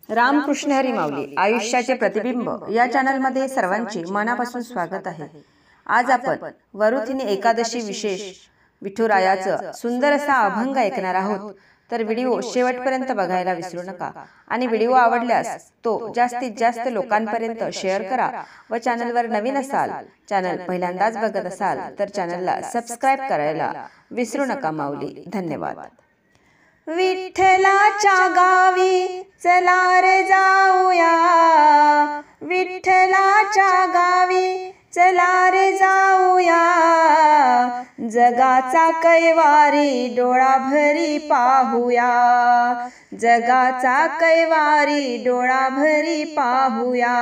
रामकृष्ण हरी माऊली आयुष्याचे प्रतिबिंब या चॅनलमध्ये सर्वांचे मनापासून स्वागत आहे। आज आपण वरुथिनी एकादशी विशेष विठुरायाचं सुंदर असा अभंग ऐकणार आहोत। तर व्हिडिओ शेवटपर्यंत बघायला विसरू नका आणि व्हिडिओ आवडल्यास तो जास्तीत जास्त लोकांपर्यंत शेअर करा व चॅनलवर नवीन असाल, चॅनल पहिल्यांदाच बघत असाल तर चॅनलला सबस्क्राइब करायला विसरू नका माऊली। धन्यवाद। विठ्ठलाच्या गावी चला रे जाऊया, विठ्ठलाच्या गावी चला रे जाऊया, जगाचा कैवारी डोळाभरी पाहूया, जगाचा कैवारी डोळाभरी पाहूया,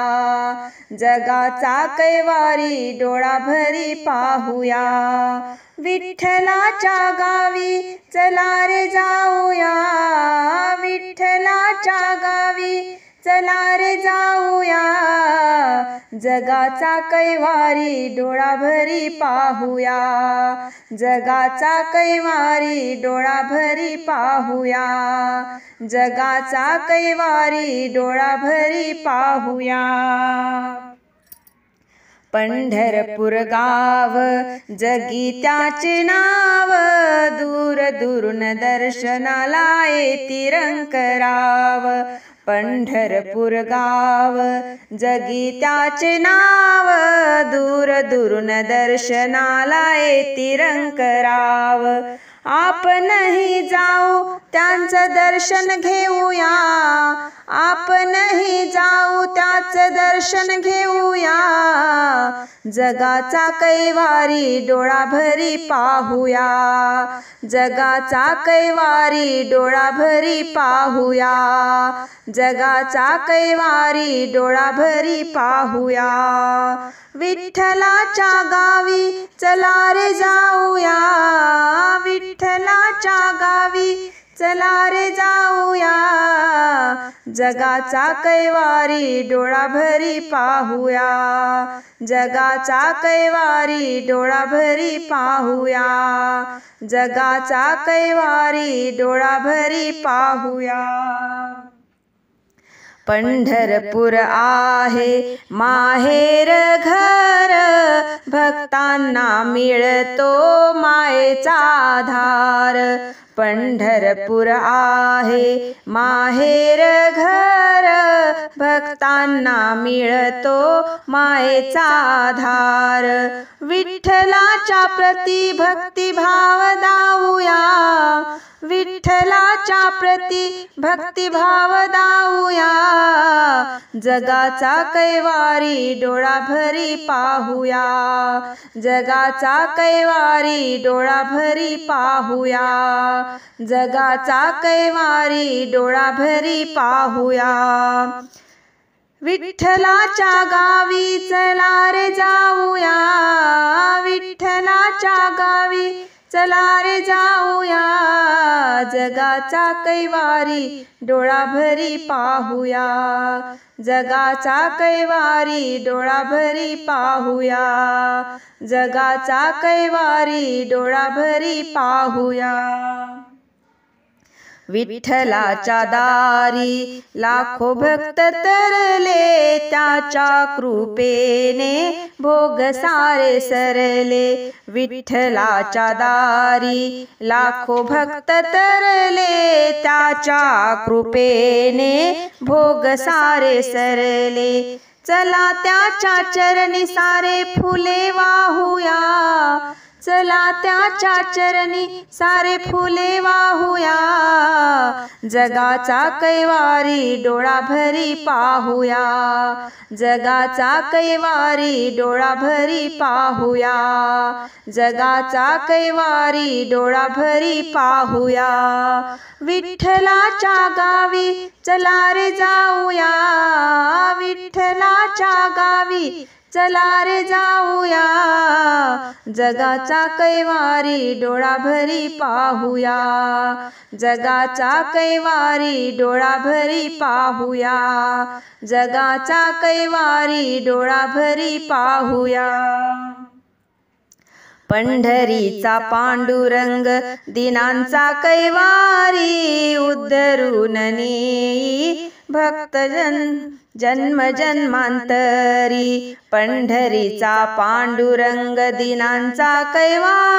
जगाचा कैवारी डोळाभरी पाहूया, विठ्ठलाच्या गावी चला रे जाऊया, विठ्ठलाच्या गावी चला रे जाऊया, जगाचा कैवारी डोळाभरी पाहूया, जगाचा कैवारी डोळाभरी पाहूया, जगाचा कैवारी डोळाभरी पाहूया। पंढरपूर गाव जगी त्याचे नाव, दूर दूरून दर्शनाला येती रंकराव, पंढरपूर गाव जगी त्याचे नाव, दूर दूरून दर्शनाला येती रंकराव, आपणही जाऊ त्यांचं दर्शन घेऊया, आपणही जाऊ त्याचं दर्शन घेऊया, जगाचा कैवारी डोळाभरी पाहूया, जगाचा कैवारी डोळाभरी पाहूया, जगाचा कैवारी डोळाभरी पाहूया, विठ्ठलाच्या गावी चला रे जाऊया, विठ्ठलाच्या गावी चला रे जाऊया, जगाचा कैवारी डोळाभरी पाहूया, जगाचा कैवारी डोळाभरी पाहूया, जगाचा कैवारी डोळाभरी पाहूया। पंढरपूर आहे माहेर घर, भक्तांना मिळतो मायेचा आधार, पंढरपूर आहे माहेर घर, भक्तांना मिळतो मायेचा आधार, विठ्ठलाच्या प्रती भक्तिभाव दाऊया, विठ्ठलाच्या प्रती भक्तिभाव दाऊया, जगाचा कैवारी डोळाभरी पाहूया, जगाचा कैवारी डोळाभरी पाहूया, जगाचा कैवारी डोळाभरी पाहूया, विठ्ठलाच्या गावी चला रे जाऊया, विठ्ठलाच्या गावी चला रे जाऊया, जगाचा कैवारी डोळाभरी पाहूया, जगाचा कैवारी डोळाभरी पाहूया, जगाचा कैवारी डोळाभरी पाहूया, विठ्ठलाच्या दारी लाखो भक्त तरले, त्याच्या कृपेने भोग सारे सरले, विठ्ठलाच्या दारी लाखो भक्त तरले, त्याच्या कृपेने भोग सारे सरले, चला त्याच्या चरणी सारे फुले वाहूया, चला त्याच्या चरणी सारे फुले वाहूया, जगाचा कैवारी डोळाभरी पाहूया, जगाचा कैवारी डोळाभरी पाहूया, जगाचा कैवारी डोळाभरी पाहूया, विठ्ठलाच्या गावी चला रे जाऊया, विठ्ठलाच्या गावी चला रे जाऊया, जगाचा कैवारी डोळाभरी पाहूया, जगाचा कैवारी डोळाभरी पाहूया, जगाचा कैवारी डोळाभरी पाहूया, पंढरीचा पांडुरंग दिनांचा कैवारी, उद्धरून नेई भक्तजन जन्म जन्मांतरी, पंढरीचा पांडुरंग दिनांचा कैवार.